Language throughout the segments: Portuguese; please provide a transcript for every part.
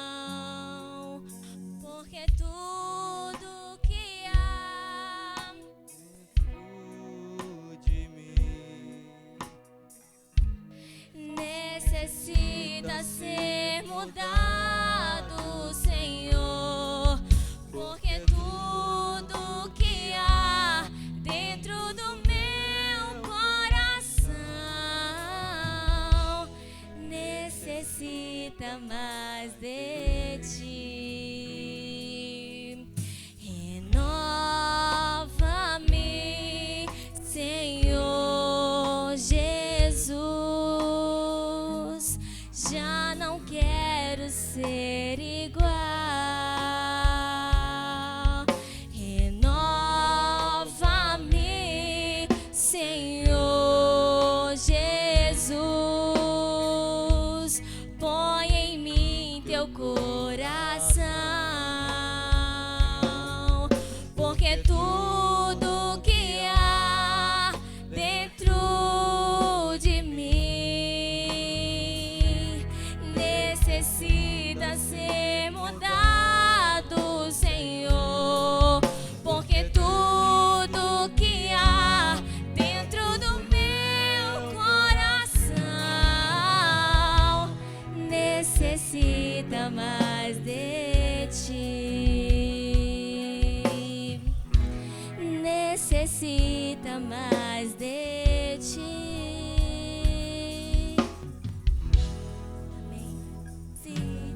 Oração, porque tudo que há dentro de mim necessita ser mudado, Senhor, porque tudo que há dentro do meu coração necessita mais de ti. Renova-me, Senhor Jesus. Já não quero ser igual. Renova-me, Senhor Jesus. Põe em mim teu coração, porque tudo que há dentro de mim necessita ser mudado, Senhor, porque tudo que há dentro do meu coração necessita mais de ti. Necessita mais de ti. Amém. Sim.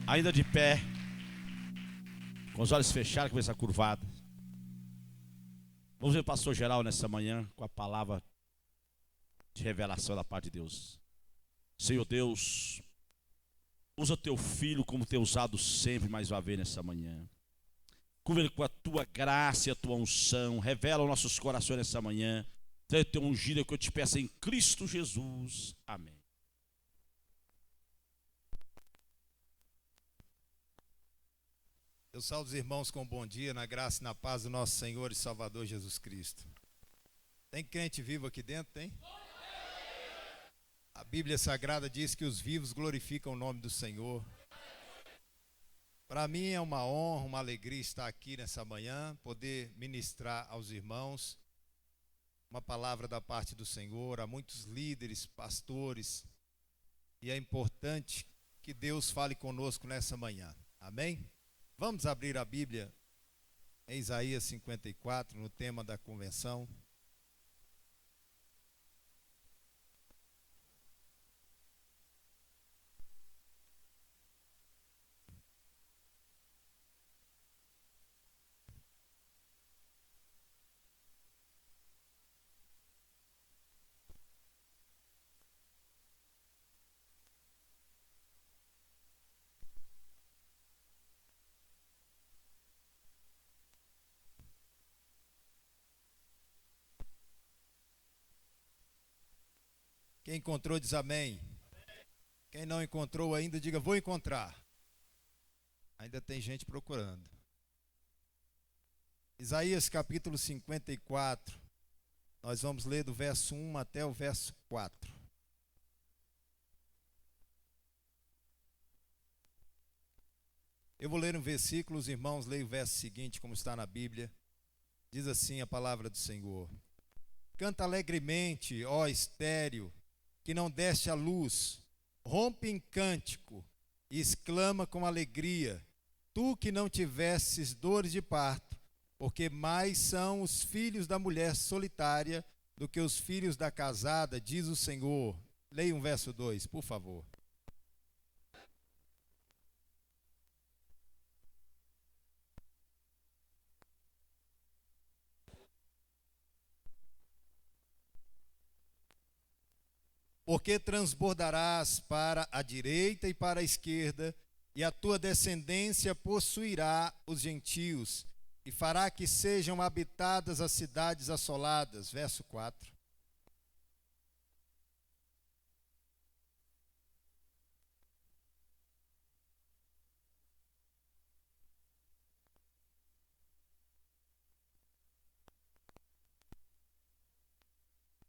Ainda de pé, com os olhos fechados, cabeça curvada. Vamos ver o pastor geral nessa manhã com a palavra de revelação da parte de Deus. Senhor Deus, usa teu filho como tem usado sempre, mais uma vez nessa manhã. Cubra ele com a tua graça e a tua unção. Revela os nossos corações nessa manhã. Traz o teu ungido que eu te peço em Cristo Jesus. Amém. Eu saúdo os irmãos com bom dia, na graça e na paz do nosso Senhor e Salvador Jesus Cristo. Tem crente vivo aqui dentro, tem? A Bíblia Sagrada diz que os vivos glorificam o nome do Senhor. Para mim é uma honra, uma alegria estar aqui nessa manhã, poder ministrar aos irmãos uma palavra da parte do Senhor, a muitos líderes, pastores, e é importante que Deus fale conosco nessa manhã. Amém? Vamos abrir a Bíblia em Isaías 54, no tema da convenção. Quem encontrou diz amém. Quem não encontrou ainda, diga vou encontrar. Ainda tem gente procurando. Isaías capítulo 54. Nós vamos ler do verso 1 até o verso 4. Eu vou ler um versículo, os irmãos leem o verso seguinte, como está na Bíblia. Diz assim a palavra do Senhor. Canta alegremente, ó estéril, que não deste a luz, rompe em cântico e exclama com alegria, tu que não tivesses dores de parto, porque mais são os filhos da mulher solitária do que os filhos da casada, diz o Senhor. Leia um verso 2, por favor. porque transbordarás para a direita e para a esquerda, e a tua descendência possuirá os gentios, e fará que sejam habitadas as cidades assoladas. Verso 4.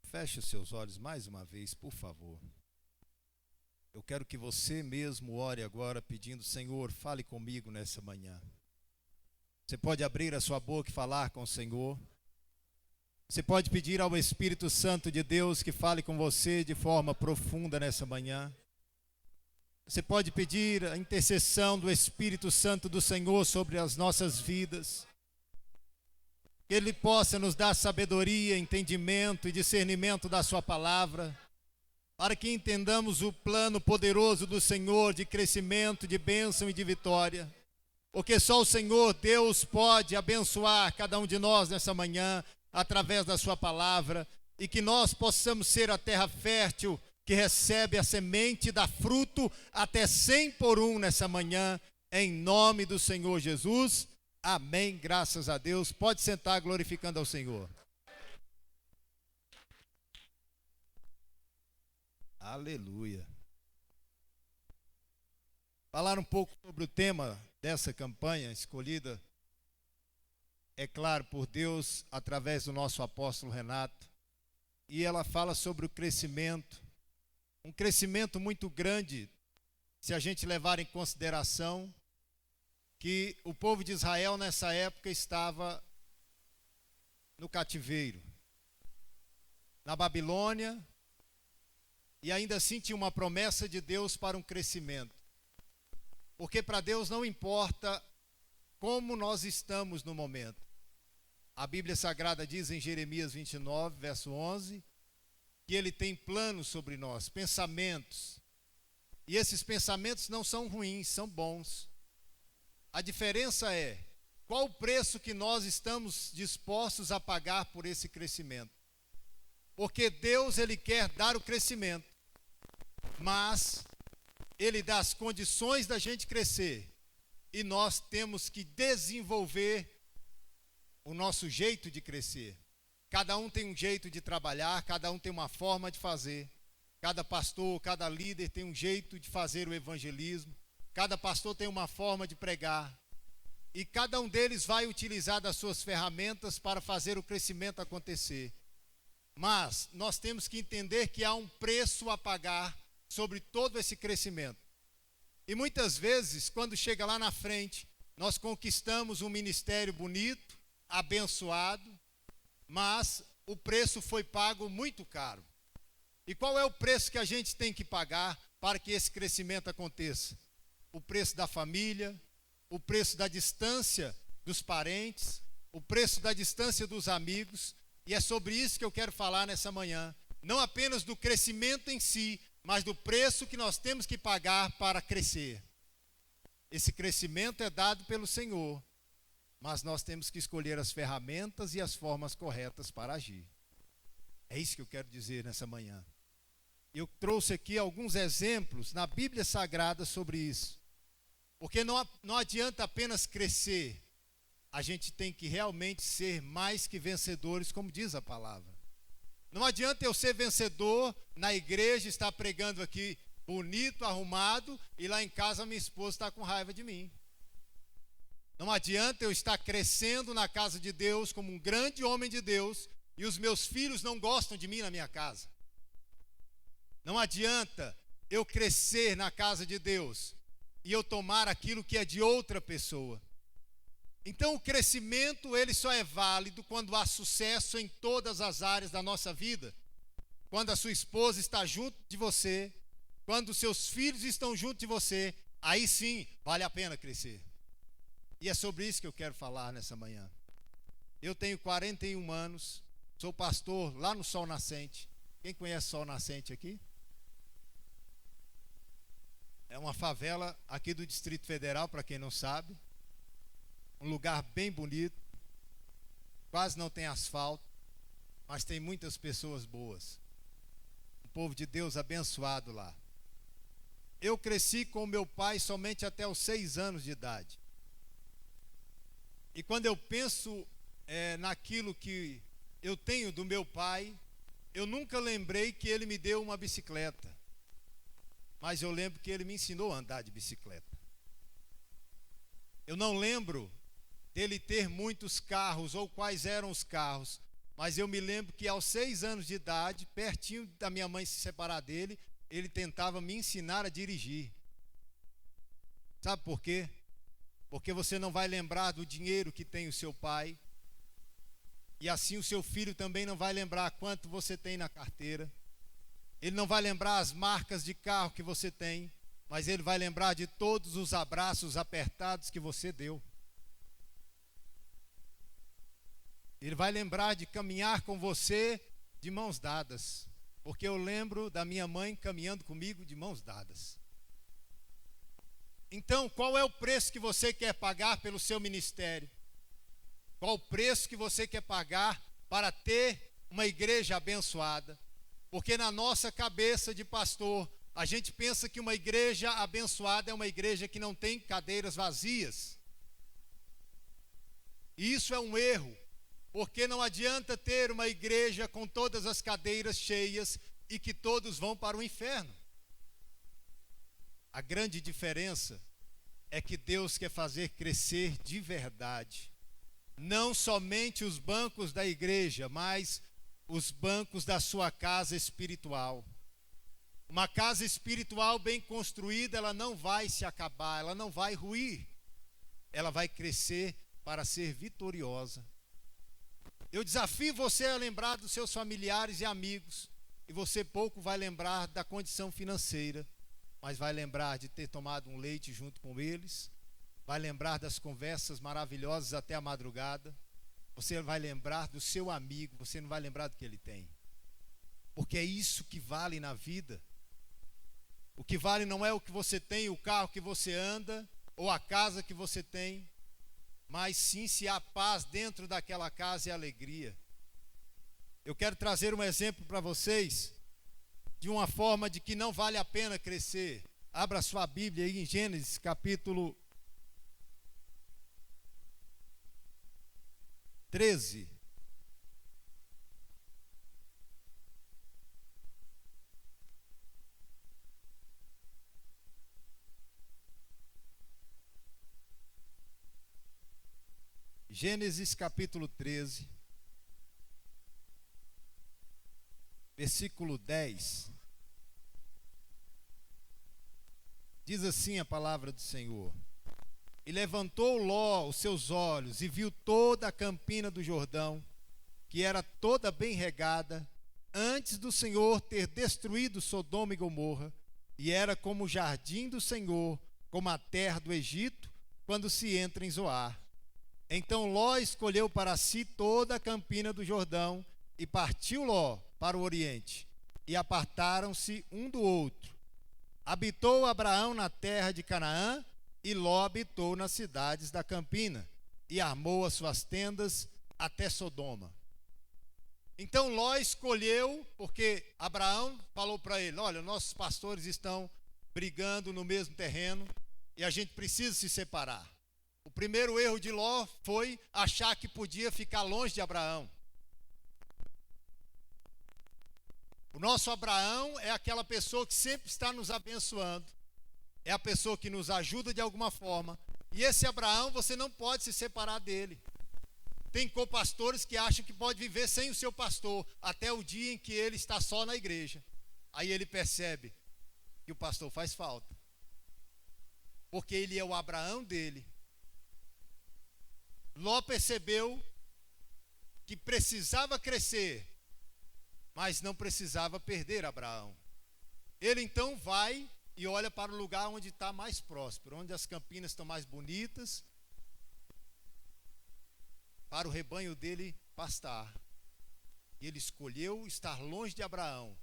Feche os seus olhos mais uma vez, por favor. Eu quero que você mesmo ore agora pedindo: Senhor, fale comigo nessa manhã. Você pode abrir a sua boca e falar com o Senhor. Você pode pedir ao Espírito Santo de Deus que fale com você de forma profunda nessa manhã. Você pode pedir a intercessão do Espírito Santo do Senhor sobre as nossas vidas. Que Ele possa nos dar sabedoria, entendimento e discernimento da sua palavra, para que entendamos o plano poderoso do Senhor de crescimento, de bênção e de vitória. Porque só o Senhor, Deus, pode abençoar cada um de nós nessa manhã, através da sua palavra, e que nós possamos ser a terra fértil, que recebe a semente e dá fruto até 100 por 1 nessa manhã, em nome do Senhor Jesus. Amém, graças a Deus. Pode sentar glorificando ao Senhor. Aleluia. Falar um pouco sobre o tema dessa campanha escolhida, é claro, por Deus, através do nosso apóstolo Renato. E ela fala sobre o crescimento, um crescimento muito grande, se a gente levar em consideração que o povo de Israel nessa época estava no cativeiro, na Babilônia, e ainda assim tinha uma promessa de Deus para um crescimento. Porque para Deus não importa como nós estamos no momento. A Bíblia Sagrada diz em Jeremias 29, verso 11, que Ele tem planos sobre nós, pensamentos. E esses pensamentos não são ruins, são bons. A diferença é qual o preço que nós estamos dispostos a pagar por esse crescimento. Porque Deus, Ele quer dar o crescimento, mas Ele dá as condições da gente crescer, e nós temos que desenvolver o nosso jeito de crescer. Cada um tem um jeito de trabalhar, cada um tem uma forma de fazer. Cada pastor, cada líder tem um jeito de fazer o evangelismo. Cada pastor tem uma forma de pregar. E cada um deles vai utilizar das suas ferramentas para fazer o crescimento acontecer. Mas nós temos que entender que há um preço a pagar sobre todo esse crescimento. E muitas vezes, quando chega lá na frente, nós conquistamos um ministério bonito, abençoado, mas o preço foi pago muito caro. E qual é o preço que a gente tem que pagar para que esse crescimento aconteça? O preço da família, o preço da distância dos parentes, o preço da distância dos amigos. E é sobre isso que eu quero falar nessa manhã. Não apenas do crescimento em si, mas do preço que nós temos que pagar para crescer. Esse crescimento é dado pelo Senhor, mas nós temos que escolher as ferramentas e as formas corretas para agir. É isso que eu quero dizer nessa manhã. Eu trouxe aqui alguns exemplos na Bíblia Sagrada sobre isso. Porque não adianta apenas crescer, a gente tem que realmente ser mais que vencedores, como diz a palavra. Não adianta eu ser vencedor na igreja, estar pregando aqui bonito, arrumado, e lá em casa minha esposa está com raiva de mim. Não adianta eu estar crescendo na casa de Deus como um grande homem de Deus e os meus filhos não gostam de mim na minha casa. Não adianta eu crescer na casa de Deus e eu tomar aquilo que é de outra pessoa. Então o crescimento, ele só é válido quando há sucesso em todas as áreas da nossa vida. Quando a sua esposa está junto de você, quando os seus filhos estão junto de você, aí sim vale a pena crescer. E é sobre isso que eu quero falar nessa manhã. Eu tenho 41 anos, sou pastor lá no Sol Nascente. Quem conhece Sol Nascente aqui? É uma favela aqui do Distrito Federal, para quem não sabe. Um lugar bem bonito, quase não tem asfalto, mas tem muitas pessoas boas. Um povo de Deus abençoado lá. Eu cresci com meu pai somente até os 6 anos de idade. E quando eu penso naquilo que eu tenho do meu pai, eu nunca lembrei que ele me deu uma bicicleta. Mas eu lembro que ele me ensinou a andar de bicicleta. Eu não lembro dele ter muitos carros ou quais eram os carros, mas eu me lembro que aos 6 anos de idade, pertinho da minha mãe se separar dele, ele tentava me ensinar a dirigir. Sabe por quê? Porque você não vai lembrar do dinheiro que tem o seu pai, e assim o seu filho também não vai lembrar quanto você tem na carteira. Ele não vai lembrar as marcas de carro que você tem, mas ele vai lembrar de todos os abraços apertados que você deu. Ele vai lembrar de caminhar com você de mãos dadas, porque eu lembro da minha mãe caminhando comigo de mãos dadas. Então, qual é o preço que você quer pagar pelo seu ministério? Qual o preço que você quer pagar para ter uma igreja abençoada? Porque na nossa cabeça de pastor, a gente pensa que uma igreja abençoada é uma igreja que não tem cadeiras vazias. E isso é um erro, porque não adianta ter uma igreja com todas as cadeiras cheias e que todos vão para o inferno. A grande diferença é que Deus quer fazer crescer de verdade, não somente os bancos da igreja, mas os bancos da sua casa espiritual. Uma casa espiritual bem construída, ela não vai se acabar, ela não vai ruir, ela vai crescer para ser vitoriosa. Eu desafio você a lembrar dos seus familiares e amigos, e você pouco vai lembrar da condição financeira, mas vai lembrar de ter tomado um leite junto com eles, vai lembrar das conversas maravilhosas até a madrugada, você vai lembrar do seu amigo, você não vai lembrar do que ele tem, porque é isso que vale na vida. O que vale não é o que você tem, o carro que você anda, ou a casa que você tem, mas sim se há paz dentro daquela casa e alegria. Eu quero trazer um exemplo para vocês, de uma forma de que não vale a pena crescer. Abra sua Bíblia aí em Gênesis capítulo 13. Gênesis capítulo 13, versículo 10. Diz assim a palavra do Senhor: E levantou Ló os seus olhos e viu toda a campina do Jordão, que era toda bem regada, antes do Senhor ter destruído Sodoma e Gomorra, e era como o jardim do Senhor, como a terra do Egito, quando se entra em Zoar. Então Ló escolheu para si toda a campina do Jordão, e partiu Ló para o oriente, e apartaram-se um do outro. Habitou Abraão na terra de Canaã, e Ló habitou nas cidades da campina, e armou as suas tendas até Sodoma. Então Ló escolheu, porque Abraão falou para ele: olha, nossos pastores estão brigando no mesmo terreno, e a gente precisa se separar. O primeiro erro de Ló foi achar que podia ficar longe de Abraão. O nosso Abraão é aquela pessoa que sempre está nos abençoando, é a pessoa que nos ajuda de alguma forma, e esse Abraão você não pode se separar dele. Tem copastores que acham que pode viver sem o seu pastor, até o dia em que ele está só na igreja. Aí ele percebe que o pastor faz falta, porque ele é o Abraão dele. Ló percebeu que precisava crescer, mas não precisava perder Abraão. Ele então vai e olha para o lugar onde está mais próspero, onde as campinas estão mais bonitas, para o rebanho dele pastar. E ele escolheu estar longe de Abraão.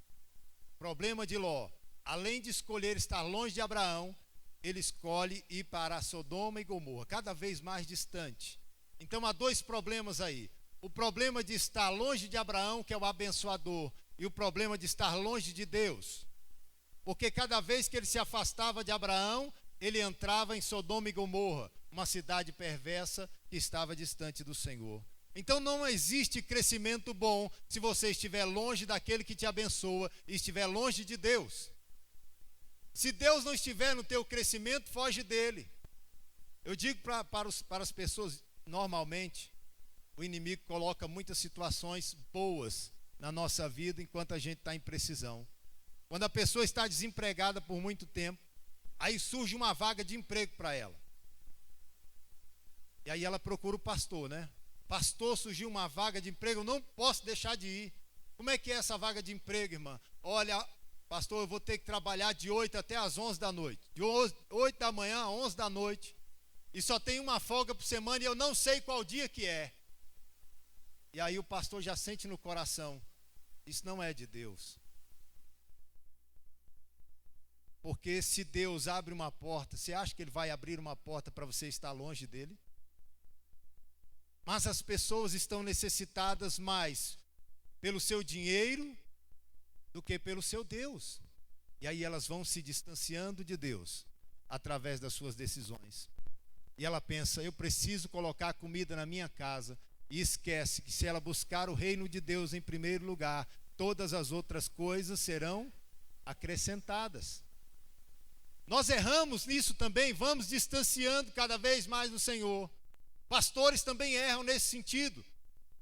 Problema de Ló: além de escolher estar longe de Abraão, ele escolhe ir para Sodoma e Gomorra, cada vez mais distante. Então há dois problemas aí: o problema de estar longe de Abraão, que é o abençoador, e o problema de estar longe de Deus. Porque cada vez que ele se afastava de Abraão, ele entrava em Sodoma e Gomorra, uma cidade perversa que estava distante do Senhor. Então não existe crescimento bom se você estiver longe daquele que te abençoa e estiver longe de Deus. Se Deus não estiver no teu crescimento, foge dele. Eu digo para as pessoas, normalmente, o inimigo coloca muitas situações boas na nossa vida enquanto a gente está em precisão. Quando a pessoa está desempregada por muito tempo, aí surge uma vaga de emprego para ela. E aí ela procura o pastor, né? Pastor, surgiu uma vaga de emprego, eu não posso deixar de ir. Como é que é essa vaga de emprego, irmã? Olha, pastor, eu vou ter que trabalhar de 8 até as 11 da noite. De 8 da manhã a 11 da noite. E só tem uma folga por semana e eu não sei qual dia que é. E aí o pastor já sente no coração, isso não é de Deus. Porque se Deus abre uma porta, você acha que Ele vai abrir uma porta para você estar longe dEle? Mas as pessoas estão necessitadas mais pelo seu dinheiro do que pelo seu Deus. E aí elas vão se distanciando de Deus através das suas decisões. E ela pensa, eu preciso colocar comida na minha casa. E esquece que se ela buscar o reino de Deus em primeiro lugar, todas as outras coisas serão acrescentadas. Nós erramos nisso também, vamos distanciando cada vez mais do Senhor. Pastores também erram nesse sentido.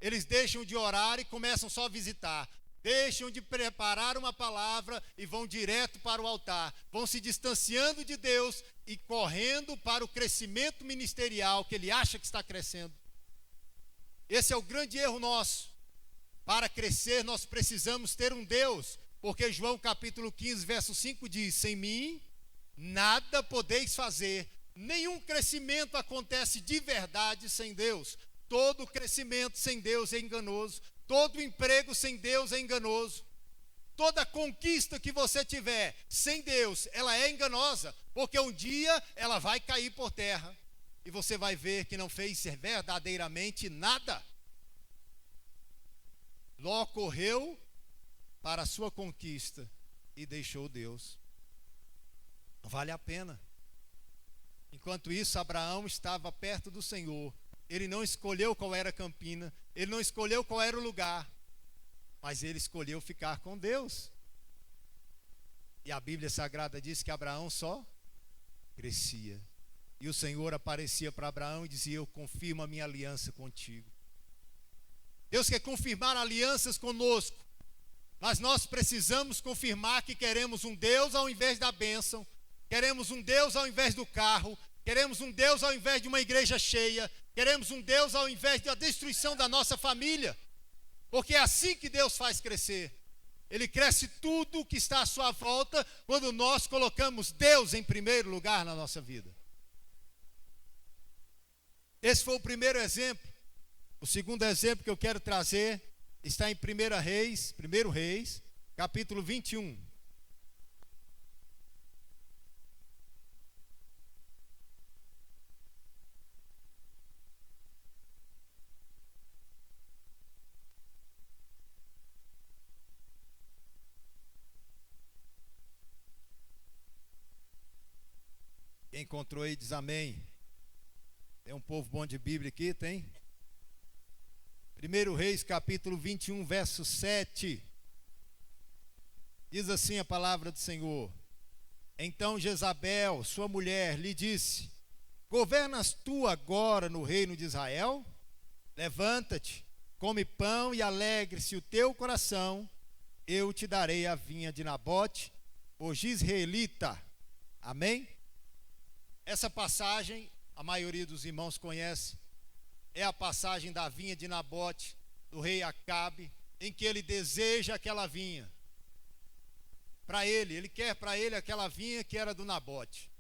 Eles deixam de orar e começam só a visitar. Deixam de preparar uma palavra e vão direto para o altar. Vão se distanciando de Deus e correndo para o crescimento ministerial que ele acha que está crescendo. Esse é o grande erro nosso. Para crescer, nós precisamos ter um Deus, porque João capítulo 15, verso 5 diz, sem mim, nada podeis fazer. Nenhum crescimento acontece de verdade sem Deus. Todo crescimento sem Deus é enganoso. Todo emprego sem Deus é enganoso. Toda conquista que você tiver sem Deus, ela é enganosa, porque um dia ela vai cair por terra. E você vai ver que não fez verdadeiramente nada. Ló correu para a sua conquista e deixou Deus. Não vale a pena. Enquanto isso, Abraão estava perto do Senhor. Ele não escolheu qual era a campina, ele não escolheu qual era o lugar, mas ele escolheu ficar com Deus. E a Bíblia Sagrada diz que Abraão só crescia. E o Senhor aparecia para Abraão e dizia, eu confirmo a minha aliança contigo. Deus quer confirmar alianças conosco, mas nós precisamos confirmar que queremos um Deus ao invés da bênção, queremos um Deus ao invés do carro, queremos um Deus ao invés de uma igreja cheia, queremos um Deus ao invés da destruição da nossa família, porque é assim que Deus faz crescer. Ele cresce tudo que está à sua volta quando nós colocamos Deus em primeiro lugar na nossa vida. Esse foi o primeiro exemplo. O segundo exemplo que eu quero trazer está em 1 Reis, capítulo 21. Quem encontrou aí diz amém. Tem um povo bom de Bíblia aqui, tem? 1 Reis, capítulo 21, verso 7. Diz assim a palavra do Senhor. Então Jezabel, sua mulher, lhe disse, governas tu agora no reino de Israel? Levanta-te, come pão e alegre-se o teu coração, eu te darei a vinha de Nabote, o jizreelita. Amém? Essa passagem, a maioria dos irmãos conhece, é a passagem da vinha de Nabote, do rei Acabe, em que ele deseja aquela vinha. Ele quer para ele aquela vinha que era do Nabote.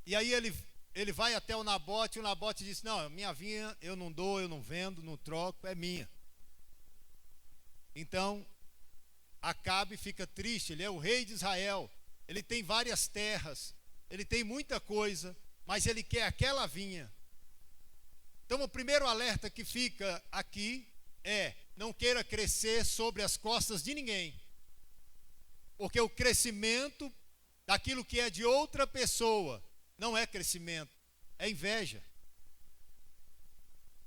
E aí ele vai até o Nabote, e o Nabote diz, não, minha vinha eu não dou, eu não vendo, não troco, é minha. Então, Acabe fica triste, ele é o rei de Israel, ele tem várias terras, ele tem muita coisa, mas ele quer aquela vinha. Então o primeiro alerta que fica aqui é, não queira crescer sobre as costas de ninguém. Porque o crescimento daquilo que é de outra pessoa não é crescimento, é inveja.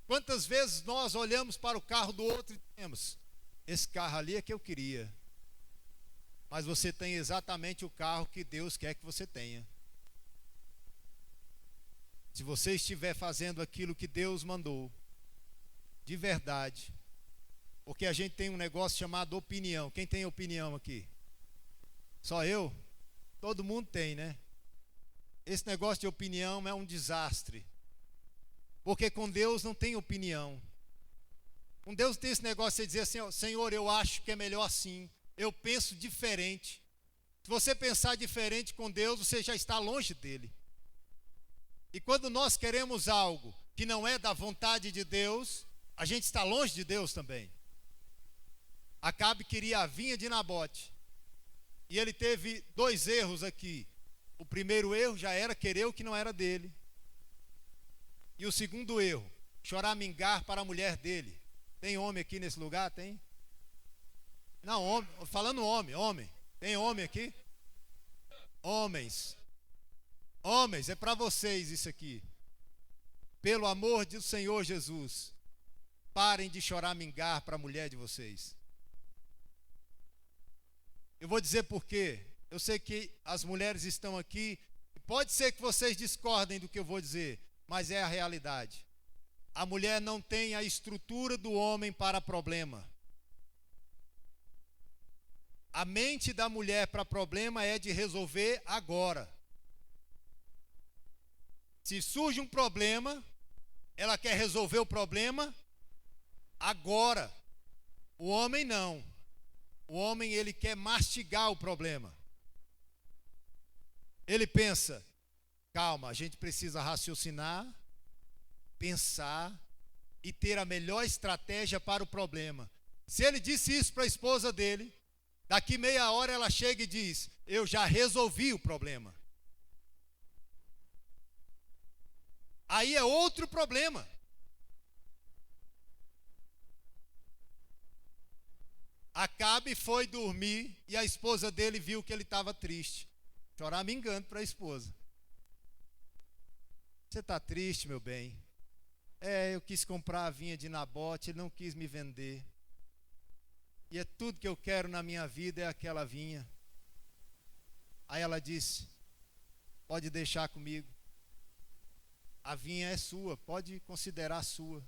Quantas vezes nós olhamos para o carro do outro e dizemos: esse carro ali é que eu queria. Mas você tem exatamente o carro que Deus quer que você tenha. Se você estiver fazendo aquilo que Deus mandou, de verdade, porque a gente tem um negócio chamado opinião. Quem tem opinião aqui? Só eu? Todo mundo tem, né? Esse negócio de opinião é um desastre. Porque com Deus não tem opinião. Com Deus tem esse negócio de você dizer assim: ó, Senhor, eu acho que é melhor assim. Eu penso diferente. Se você pensar diferente com Deus, você já está longe dele. E quando nós queremos algo que não é da vontade de Deus, a gente está longe de Deus também. Acabe queria a vinha de Nabote. E ele teve 2 erros aqui. O primeiro erro já era querer o que não era dele. E o segundo erro, choramingar para a mulher dele. Tem homem aqui nesse lugar? Tem? Não, homem, falando homem. Tem homem aqui? Homens, é para vocês isso aqui. Pelo amor do Senhor Jesus, parem de choramingar para a mulher de vocês. Eu vou dizer por quê. Eu sei que as mulheres estão aqui. Pode ser que vocês discordem do que eu vou dizer, mas é a realidade. A mulher não tem a estrutura do homem para problema. A mente da mulher para problema é de resolver agora. Se surge um problema, ela quer resolver o problema agora. O homem não. O homem, ele quer mastigar o problema. Ele pensa: calma, a gente precisa raciocinar, pensar e ter a melhor estratégia para o problema. Se ele disse isso para a esposa dele, daqui meia hora ela chega e diz: eu já resolvi o problema. Aí é outro problema. Acabe foi dormir e a esposa dele viu que ele estava triste. Choramingando para a esposa. Você está triste, meu bem? Eu quis comprar a vinha de Nabote, ele não quis me vender. E é tudo que eu quero na minha vida é aquela vinha. Aí ela disse: pode deixar comigo. A vinha é sua, pode considerar sua.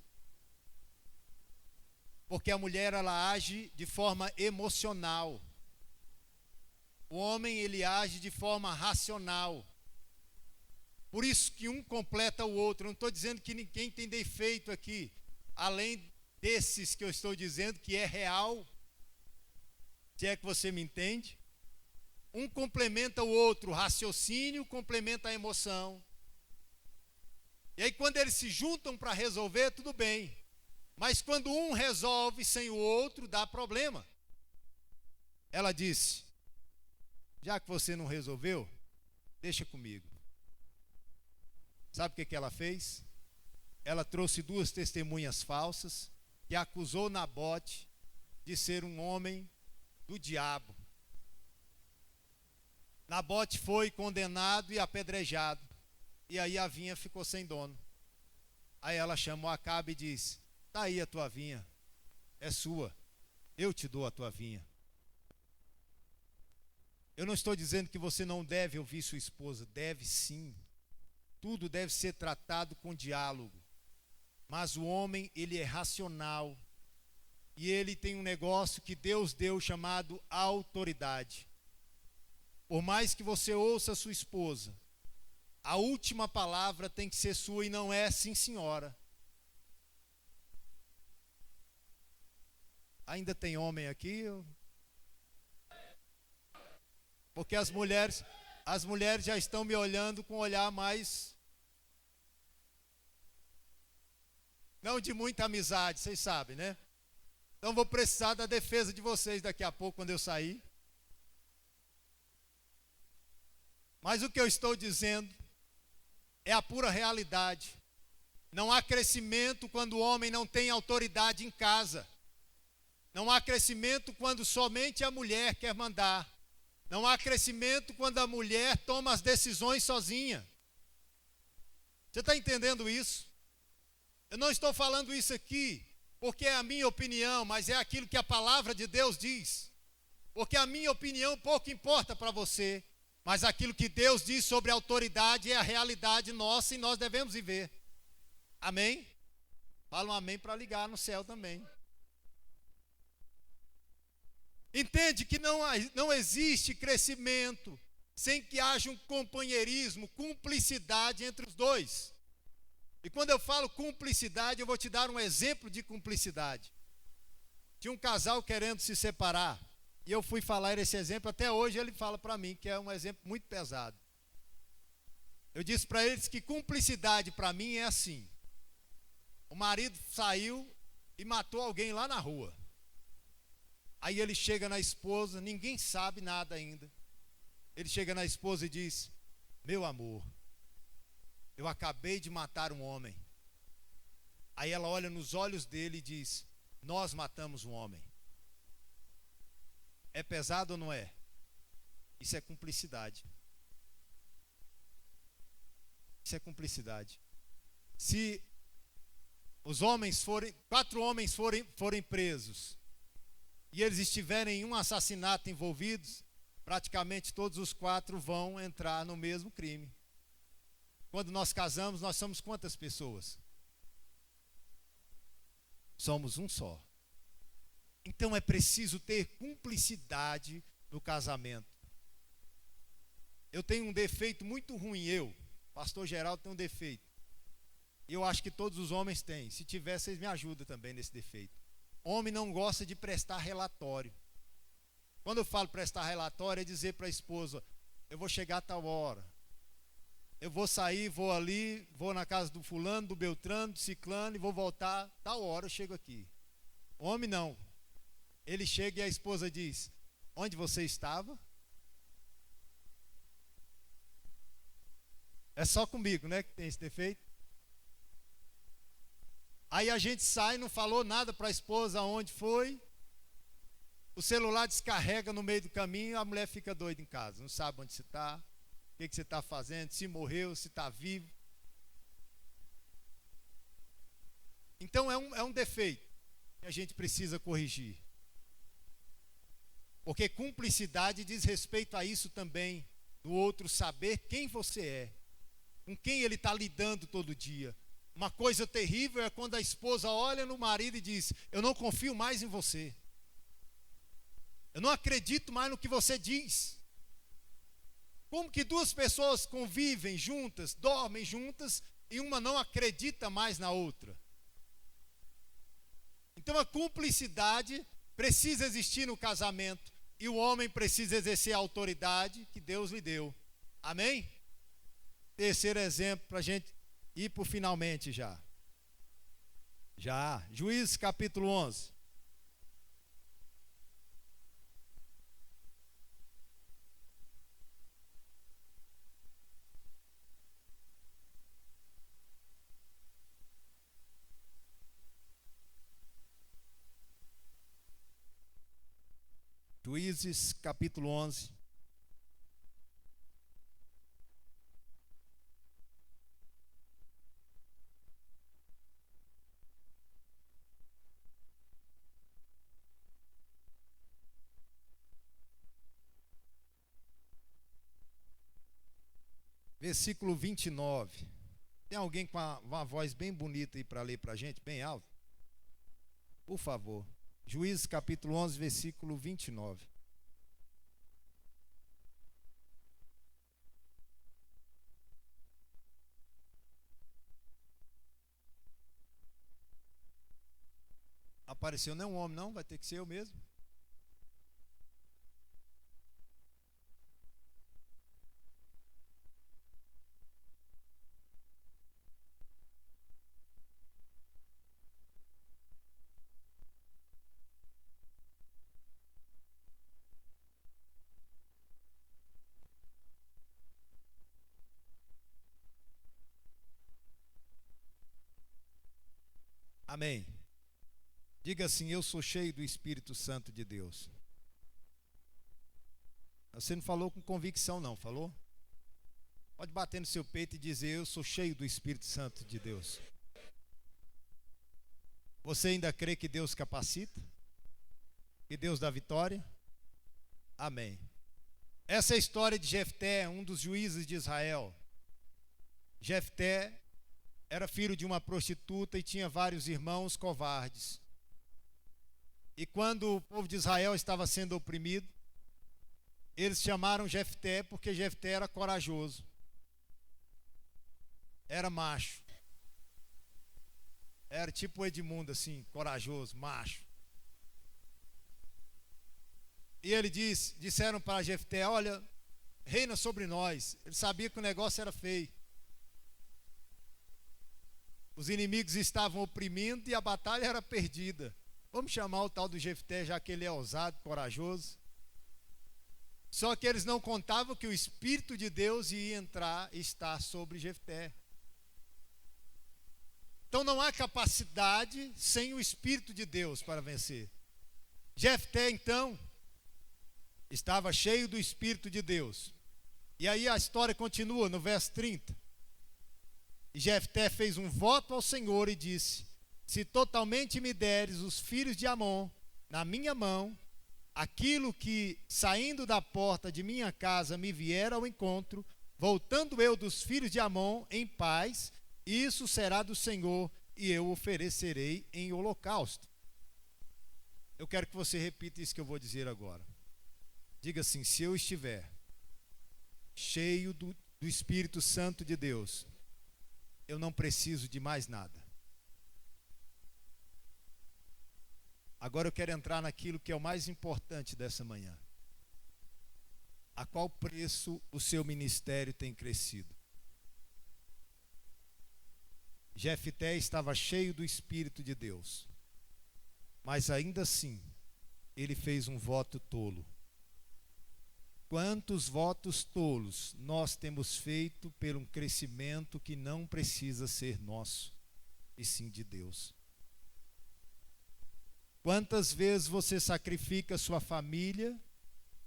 Porque a mulher, ela age de forma emocional. O homem, ele age de forma racional. Por isso que um completa o outro. Eu não estou dizendo que ninguém tem defeito aqui, além desses que eu estou dizendo que é real. Se é que você me entende. Um complementa o outro, o raciocínio complementa a emoção. E aí quando eles se juntam para resolver, tudo bem. Mas quando um resolve sem o outro, dá problema. Ela disse: já que você não resolveu, deixa comigo. Sabe o que ela fez? Ela trouxe 2 testemunhas falsas que acusou Nabote de ser um homem do diabo. Nabote foi condenado e apedrejado. E aí a vinha ficou sem dono. Aí ela chamou Acabe e disse: está aí a tua vinha, é sua, eu te dou a tua vinha. Eu não estou dizendo que você não deve ouvir sua esposa, deve sim. Tudo deve ser tratado com diálogo. Mas o homem, ele é racional. E ele tem um negócio que Deus deu chamado autoridade. Por mais que você ouça a sua esposa, a última palavra tem que ser sua e não é sim, senhora. Ainda tem homem aqui? Porque as mulheres já estão me olhando com um olhar mais, não de muita amizade, vocês sabem, né? Então vou precisar da defesa de vocês daqui a pouco quando eu sair. Mas o que eu estou dizendo é a pura realidade. Não há crescimento quando o homem não tem autoridade em casa. Não há crescimento quando somente a mulher quer mandar. Não há crescimento quando a mulher toma as decisões sozinha. Você está entendendo isso? Eu não estou falando isso aqui porque é a minha opinião, mas é aquilo que a palavra de Deus diz. Porque a minha opinião pouco importa para você, mas aquilo que Deus diz sobre a autoridade é a realidade nossa e nós devemos viver. Amém? Fala um amém para ligar no céu também. Entende que não existe crescimento sem que haja um companheirismo, cumplicidade entre os dois. E quando eu falo cumplicidade, eu vou te dar um exemplo de cumplicidade. Tinha um casal querendo se separar, e eu fui falar esse exemplo, até hoje ele fala para mim que é um exemplo muito pesado. Eu disse para eles que cumplicidade para mim é assim: o marido saiu e matou alguém lá na rua. Aí ele chega na esposa, ninguém sabe nada ainda. Ele chega na esposa e diz: meu amor, eu acabei de matar um homem. Aí ela olha nos olhos dele e diz: nós matamos um homem. É pesado ou não é? Isso é cumplicidade. Isso é cumplicidade. Se os homens forem, 4 homens forem presos, e eles estiverem em um assassinato envolvidos, praticamente todos os 4 vão entrar no mesmo crime. Quando nós casamos, nós somos quantas pessoas? Somos um só. Então é preciso ter cumplicidade no casamento. Eu tenho um defeito muito ruim, pastor Geraldo, tem um defeito. E eu acho que todos os homens têm. Se tiver, vocês me ajudam também nesse defeito. Homem não gosta de prestar relatório. Quando eu falo prestar relatório, é dizer para a esposa: eu vou chegar a tal hora, eu vou sair, vou ali, vou na casa do fulano, do beltrano, do ciclano, e vou voltar, tal hora eu chego aqui. Homem não. Ele chega e a esposa diz: onde você estava? É só comigo, né, que tem esse defeito? Aí a gente sai, não falou nada para a esposa aonde foi. O celular descarrega no meio do caminho, a mulher fica doida em casa. Não sabe onde você está, o que você está fazendo, se morreu, se está vivo. Então é um defeito que a gente precisa corrigir. Porque cumplicidade diz respeito a isso também, do outro saber quem você é, com quem ele está lidando todo dia. Uma coisa terrível é quando a esposa olha no marido e diz: eu não confio mais em você. Eu não acredito mais no que você diz. Como que 2 pessoas convivem juntas, dormem juntas, e uma não acredita mais na outra? Então a cumplicidade precisa existir no casamento, e o homem precisa exercer a autoridade que Deus lhe deu. Amém? Terceiro exemplo para a gente ir para o finalmente já. Juízes capítulo 11. Juízes capítulo 11. Versículo 29. Tem alguém com uma voz bem bonita aí para ler para a gente, bem alto? Por favor. Juízes capítulo 11, versículo 29. Apareceu nenhum homem, não? Vai ter que ser eu mesmo. Amém. Diga assim: eu sou cheio do Espírito Santo de Deus. Você não falou com convicção, não, falou? Pode bater no seu peito e dizer: eu sou cheio do Espírito Santo de Deus. Você ainda crê que Deus capacita? Que Deus dá vitória? Amém. Essa é a história de Jefté, um dos juízes de Israel. Jefté era filho de uma prostituta e tinha vários irmãos covardes. E quando o povo de Israel estava sendo oprimido, eles chamaram Jefté porque Jefté era corajoso. Era macho. Era tipo o Edmundo, assim, corajoso, macho. E disseram para Jefté: olha, reina sobre nós. Ele sabia que o negócio era feio. Os inimigos estavam oprimindo e a batalha era perdida. Vamos chamar o tal do Jefté, já que ele é ousado, corajoso. Só que eles não contavam que o Espírito de Deus ia entrar e estar sobre Jefté. Então não há capacidade sem o Espírito de Deus para vencer. Jefté, então, estava cheio do Espírito de Deus. E aí a história continua no verso 30. E Jefté fez um voto ao Senhor e disse: se totalmente me deres os filhos de Amon na minha mão, aquilo que saindo da porta de minha casa me vier ao encontro, voltando eu dos filhos de Amon em paz, isso será do Senhor e eu oferecerei em holocausto. Eu quero que você repita isso que eu vou dizer agora. Diga assim: se eu estiver cheio do Espírito Santo de Deus, eu não preciso de mais nada. Agora eu quero entrar naquilo que é o mais importante dessa manhã. A qual preço o seu ministério tem crescido? Jefté estava cheio do Espírito de Deus, mas ainda assim, ele fez um voto tolo. Quantos votos tolos nós temos feito por um crescimento que não precisa ser nosso, e sim de Deus? Quantas vezes você sacrifica sua família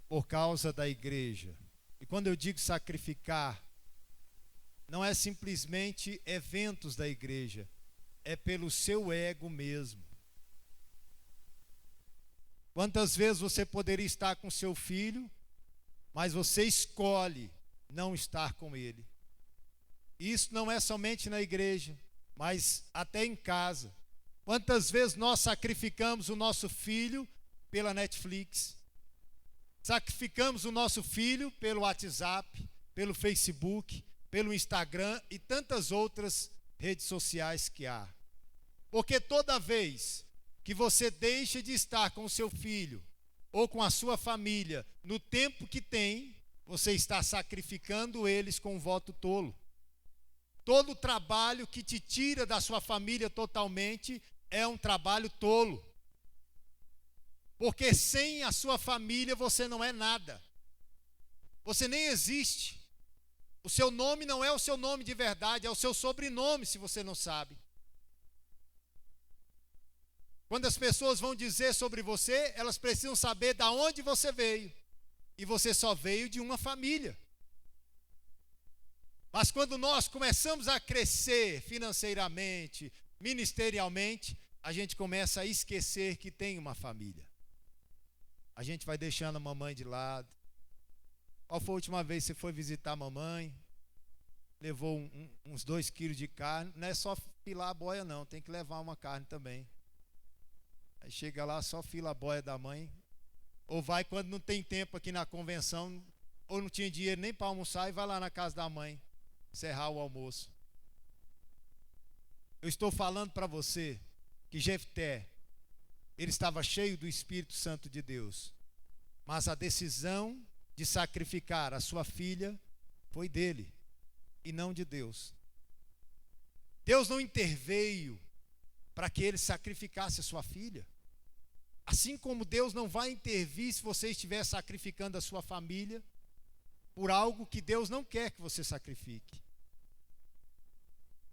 por causa da igreja? E quando eu digo sacrificar, não é simplesmente eventos da igreja, é pelo seu ego mesmo. Quantas vezes você poderia estar com seu filho, mas você escolhe não estar com ele? Isso não é somente na igreja, mas até em casa. Quantas vezes nós sacrificamos o nosso filho pela Netflix? Sacrificamos o nosso filho pelo WhatsApp, pelo Facebook, pelo Instagram e tantas outras redes sociais que há. Porque toda vez que você deixa de estar com o seu filho ou com a sua família no tempo que tem, você está sacrificando eles com um voto tolo. Todo trabalho que te tira da sua família totalmente é um trabalho tolo. Porque sem a sua família você não é nada. Você nem existe. O seu nome não é o seu nome de verdade, é o seu sobrenome, se você não sabe. Quando as pessoas vão dizer sobre você, elas precisam saber de onde você veio. E você só veio de uma família. Mas quando nós começamos a crescer financeiramente, ministerialmente, a gente começa a esquecer que tem uma família. A gente vai deixando a mamãe de lado. Qual foi a última vez que você foi visitar a mamãe? Levou uns 2 quilos de carne. Não é só filar a boia não, tem que levar uma carne também. Aí chega lá, só fila a boia da mãe. Ou vai quando não tem tempo aqui na convenção, ou não tinha dinheiro nem para almoçar, e vai lá na casa da mãe, encerrar o almoço. Eu estou falando para você que Jefté, ele estava cheio do Espírito Santo de Deus, mas a decisão de sacrificar a sua filha foi dele e não de Deus. Deus não interveio para que ele sacrificasse a sua filha. Assim como Deus não vai intervir se você estiver sacrificando a sua família por algo que Deus não quer que você sacrifique.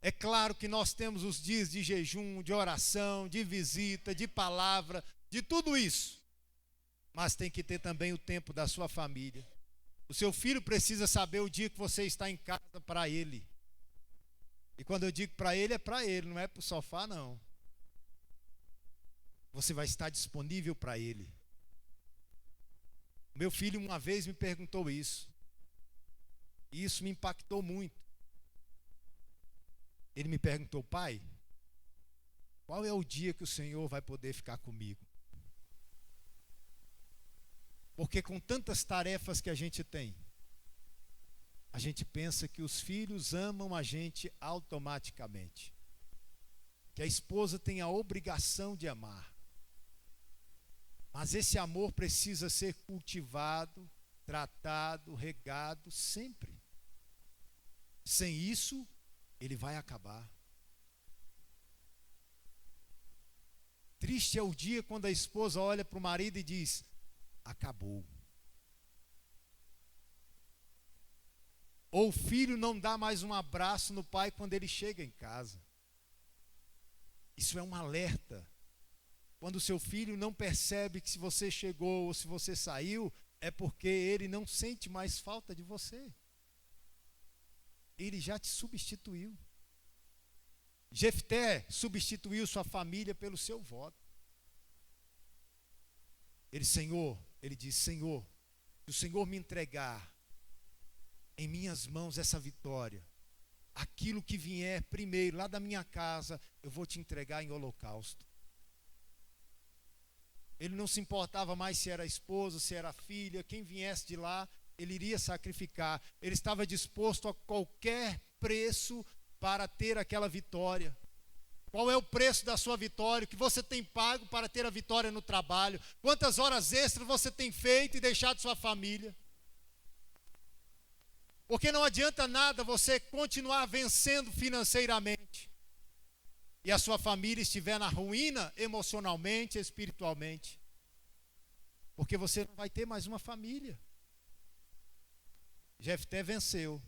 É claro que nós temos os dias de jejum, de oração, de visita, de palavra, de tudo isso. Mas tem que ter também o tempo da sua família. O seu filho precisa saber o dia que você está em casa para ele. E quando eu digo para ele, é para ele, não é para o sofá, não. Você vai estar disponível para ele. Meu filho uma vez me perguntou isso. E isso me impactou muito. Ele me perguntou: pai, qual é o dia que o Senhor vai poder ficar comigo? Porque com tantas tarefas que a gente tem, a gente pensa que os filhos amam a gente automaticamente. Que a esposa tem a obrigação de amar. Mas esse amor precisa ser cultivado, tratado, regado sempre. Sem isso, ele vai acabar. Triste é o dia quando a esposa olha para o marido e diz: acabou. Ou o filho não dá mais um abraço no pai quando ele chega em casa. Isso é um alerta. Quando o seu filho não percebe que se você chegou ou se você saiu, é porque ele não sente mais falta de você. Ele já te substituiu. Jefté substituiu sua família pelo seu voto. Ele diz: Senhor, se o Senhor me entregar em minhas mãos essa vitória, aquilo que vier primeiro lá da minha casa, eu vou te entregar em holocausto. Ele não se importava mais se era esposa, se era filha, quem viesse de lá, ele iria sacrificar. Ele estava disposto a qualquer preço para ter aquela vitória. Qual é o preço da sua vitória? O que você tem pago para ter a vitória no trabalho? Quantas horas extras você tem feito e deixado sua família? Porque não adianta nada você continuar vencendo financeiramente e a sua família estiver na ruína emocionalmente, espiritualmente. Porque você não vai ter mais uma família. Jefté venceu,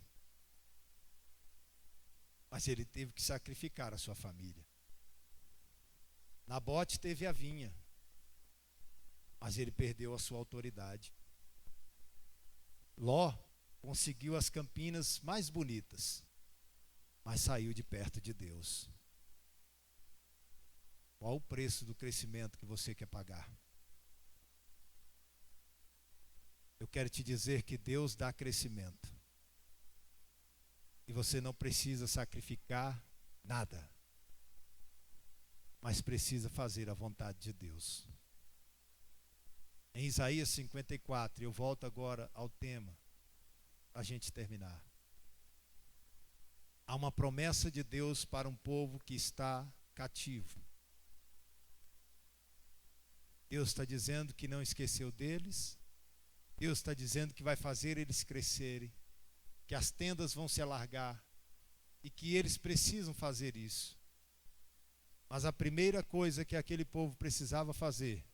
mas ele teve que sacrificar a sua família. Nabote teve a vinha, mas ele perdeu a sua autoridade. Ló conseguiu as campinas mais bonitas, mas saiu de perto de Deus. Qual o preço do crescimento que você quer pagar? Eu quero te dizer que Deus dá crescimento. E você não precisa sacrificar nada, mas precisa fazer a vontade de Deus. Em Isaías 54, eu volto agora ao tema, para a gente terminar. Há uma promessa de Deus para um povo que está cativo. Deus está dizendo que não esqueceu deles. Deus está dizendo que vai fazer eles crescerem, que as tendas vão se alargar e que eles precisam fazer isso. Mas a primeira coisa que aquele povo precisava fazer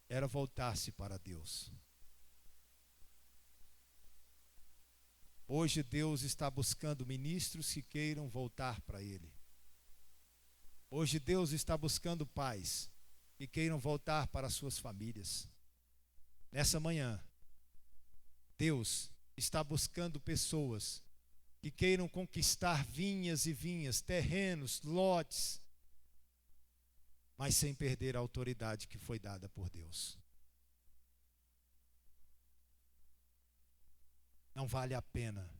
era voltar-se para Deus. Hoje Deus está buscando ministros que queiram voltar para Ele. Hoje Deus está buscando pais que queiram voltar para as suas famílias. Nessa manhã, Deus está buscando pessoas que queiram conquistar vinhas e vinhas, terrenos, lotes, mas sem perder a autoridade que foi dada por Deus. Não vale a pena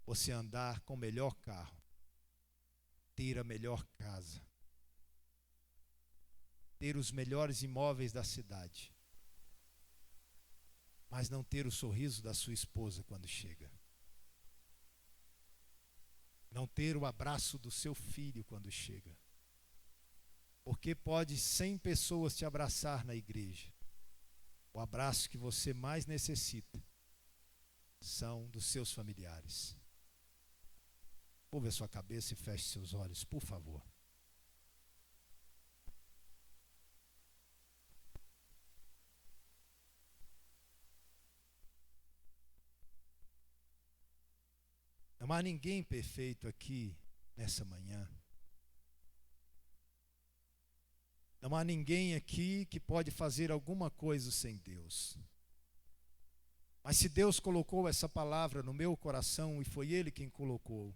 você andar com o melhor carro, ter a melhor casa, ter os melhores imóveis da cidade, mas não ter o sorriso da sua esposa quando chega. Não ter o abraço do seu filho quando chega. Porque pode 100 pessoas te abraçar na igreja. O abraço que você mais necessita são dos seus familiares. Curva a sua cabeça e feche seus olhos, por favor. É Não há ninguém perfeito aqui nessa manhã. Não há ninguém aqui que pode fazer alguma coisa sem Deus. Mas se Deus colocou essa palavra no meu coração, e foi Ele quem colocou,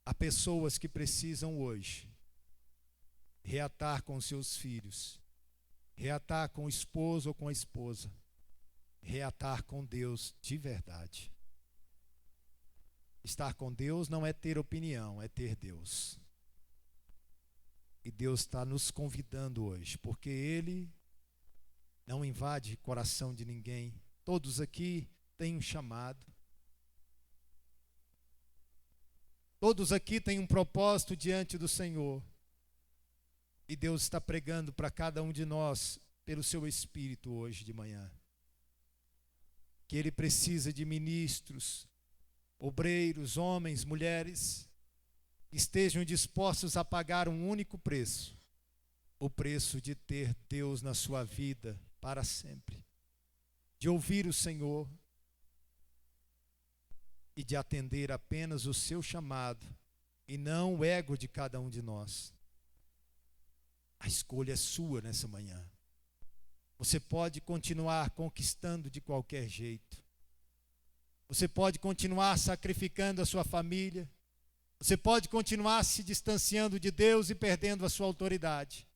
há pessoas que precisam hoje reatar com seus filhos, reatar com o esposo ou com a esposa, reatar com Deus de verdade. Estar com Deus não é ter opinião, é ter Deus. E Deus está nos convidando hoje, porque Ele não invade o coração de ninguém. Todos aqui têm um chamado. Todos aqui têm um propósito diante do Senhor. E Deus está pregando para cada um de nós, pelo seu Espírito hoje de manhã, que Ele precisa de ministros, obreiros, homens, mulheres, que estejam dispostos a pagar um único preço, o preço de ter Deus na sua vida para sempre, de ouvir o Senhor e de atender apenas o seu chamado e não o ego de cada um de nós. A escolha é sua nessa manhã. Você pode continuar conquistando de qualquer jeito. Você pode continuar sacrificando a sua família. Você pode continuar se distanciando de Deus e perdendo a sua autoridade.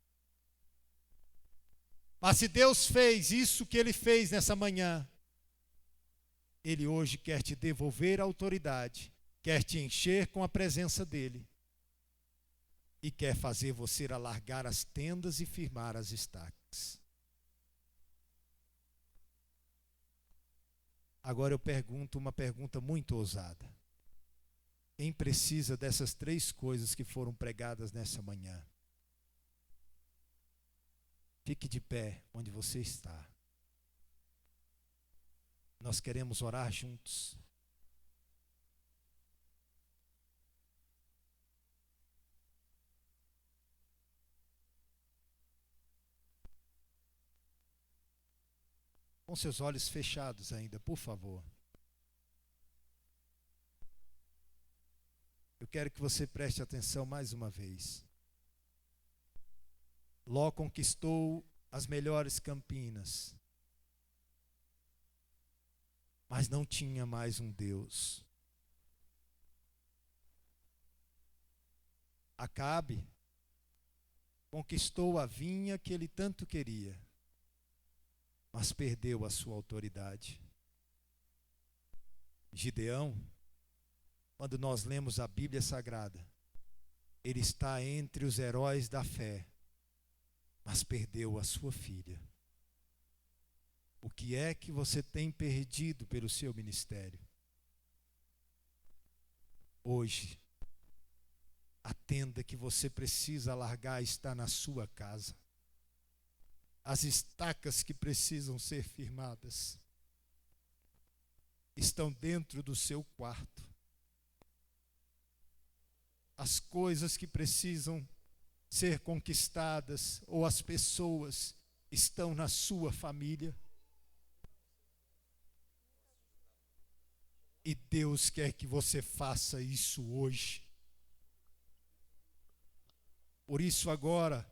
Mas se Deus fez isso que Ele fez nessa manhã, Ele hoje quer te devolver a autoridade, quer te encher com a presença dEle e quer fazer você alargar as tendas e firmar as estacas. Agora eu pergunto uma pergunta muito ousada. Quem precisa dessas 3 coisas que foram pregadas nessa manhã? Fique de pé onde você está. Nós queremos orar juntos. Com seus olhos fechados ainda, por favor. Eu quero que você preste atenção mais uma vez. Ló conquistou as melhores campinas, mas não tinha mais um Deus. Acabe conquistou a vinha que ele tanto queria, mas perdeu a sua autoridade. Gideão, quando nós lemos a Bíblia Sagrada, ele está entre os heróis da fé, mas perdeu a sua filha. O que é que você tem perdido pelo seu ministério? Hoje, a tenda que você precisa largar está na sua casa. As estacas que precisam ser firmadas estão dentro do seu quarto. As coisas que precisam ser conquistadas ou as pessoas estão na sua família. E Deus quer que você faça isso hoje. Por isso agora,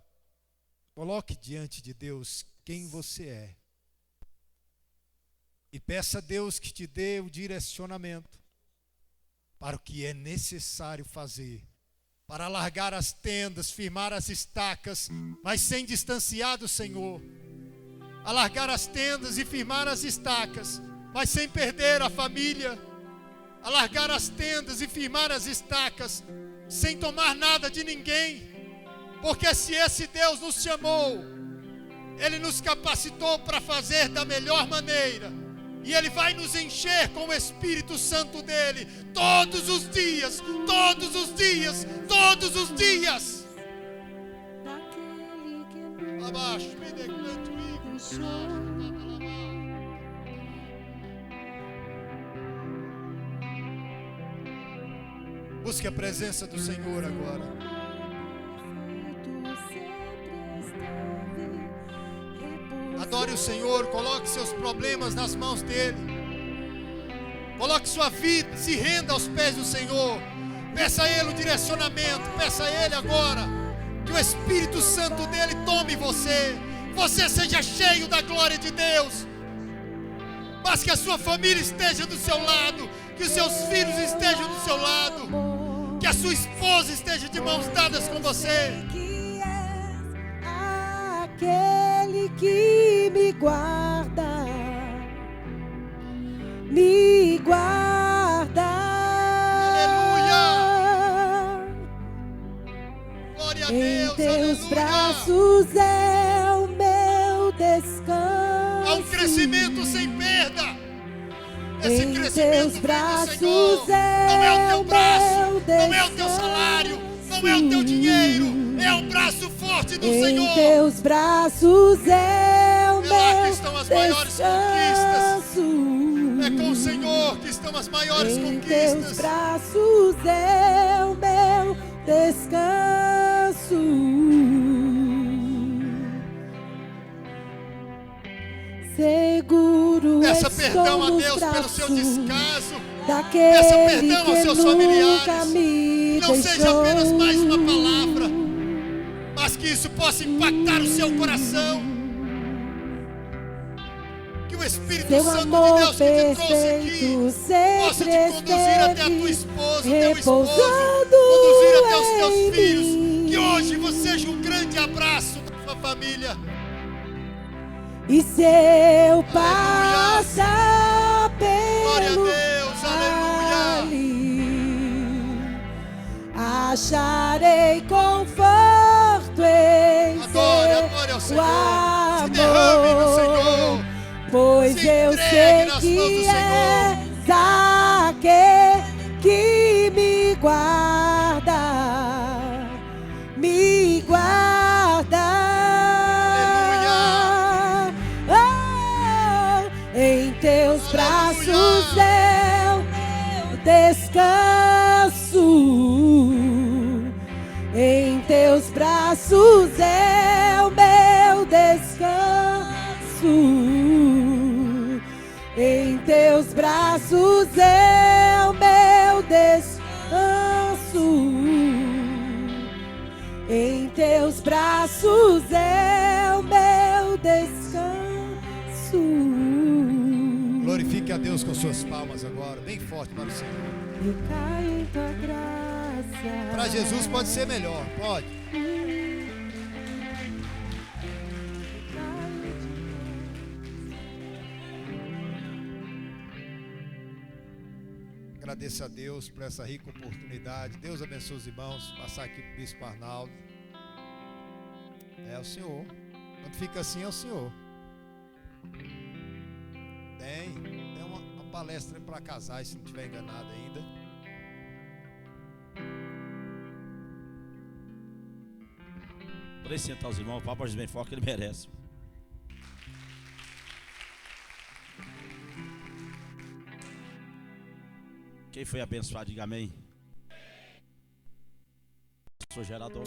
coloque diante de Deus quem você é. E peça a Deus que te dê o direcionamento para o que é necessário fazer. Para alargar as tendas, firmar as estacas, mas sem distanciar do Senhor. Alargar as tendas e firmar as estacas, mas sem perder a família. Alargar as tendas e firmar as estacas, sem tomar nada de ninguém. Porque se esse Deus nos chamou, Ele nos capacitou para fazer da melhor maneira. E Ele vai nos encher com o Espírito Santo dEle todos os dias, todos os dias, todos os dias. Abaixo, me declaro busque a presença do Senhor agora. Adore o Senhor, coloque seus problemas nas mãos dEle. Coloque sua vida, se renda aos pés do Senhor. Peça a Ele o direcionamento. Peça a Ele agora que o Espírito Santo dele tome você. Você seja cheio da glória de Deus. Mas que a sua família esteja do seu lado. Que os seus filhos estejam do seu lado. Que a sua esposa esteja de mãos dadas com você. Que és aquele que me guarda. Me guarda. Aleluia. Glória a Em Deus. teus Aleluia. braços é o meu descanso. Há um crescimento sem perda. Esse Em crescimento teus vem do braços Senhor. é Não é o teu o braço, meu não é o teu salário, não é o teu dinheiro, é o braço forte do Em Senhor. teus braços é o É lá que meu estão as maiores descanso. É com o Senhor que estão as maiores Em teus conquistas. braços é o meu descanso. Seguro Peça estou perdão a nos Deus pelo seu braços descaso. daquele Peça perdão aos que seus nunca familiares. me Não deixou. seja apenas mais uma palavra, mas que isso possa impactar o seu coração. Que o Espírito Seu Santo de amor Deus que te trouxe aqui perfeito possa sempre te conduzir até a tua esteve esposa, o teu esposo, repousando conduzir até os em teus filhos. mim. Que hoje você seja um grande abraço da sua família. E se eu passar Glória a pelo Deus, aleluia. vale, acharei conforto em Adore ao seu Senhor. Se derrame no amor, Senhor. pois Se eu entregue sei nas que mãos do és aquele que me guarda, me guarda. Oh, em teus braços é o meu descanso. Em teus braços é o meu descanso. Em teus braços é o meu descanso. Em teus braços é o meu descanso. Glorifique a Deus com suas palmas agora, bem forte para o Senhor. Eu caio em tua graça. Para Jesus pode ser melhor, pode. Agradeço a Deus por essa rica oportunidade. Deus abençoe os irmãos. Passar aqui para o Bispo Arnaldo. É o Senhor. Quando fica assim é o Senhor. Tem uma palestra para casais, se não estiver enganado ainda. Podem sentar os irmãos, o papo de bem forte que ele merece. Quem foi abençoado, diga amém. Sou gerador.